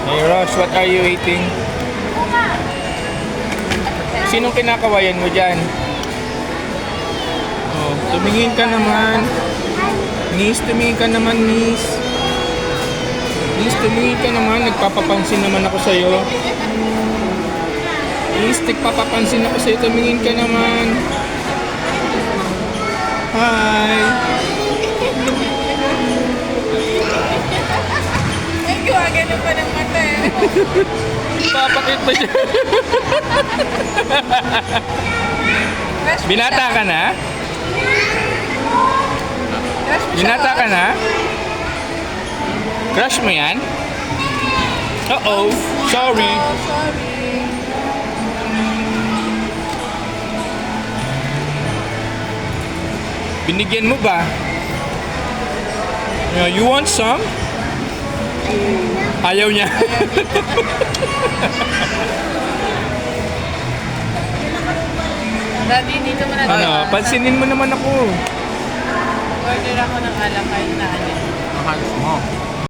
Hey Ross, what are you eating? Sinong kinakawayan mo dyan? Oh, tumingin ka naman. Miss, tumingin ka naman, Miss. Miss, tumingin ka naman. Nagpapapansin naman ako sa'yo. Miss, nagpapapansin ako sa'yo. Tumingin ka naman. Hi. Ay, gumagano pa ng mata eh. Papakit pa siya. Binata ka na? Binata ka na? Crush mo yan? Uh-oh. Sorry. Oh, sorry. Binigyan mo ba? You want some? Ayaw niya. Daddy, dito mo na Ano, pansinin mo naman ako. Order ako ng alakay na ano. Mahal mo.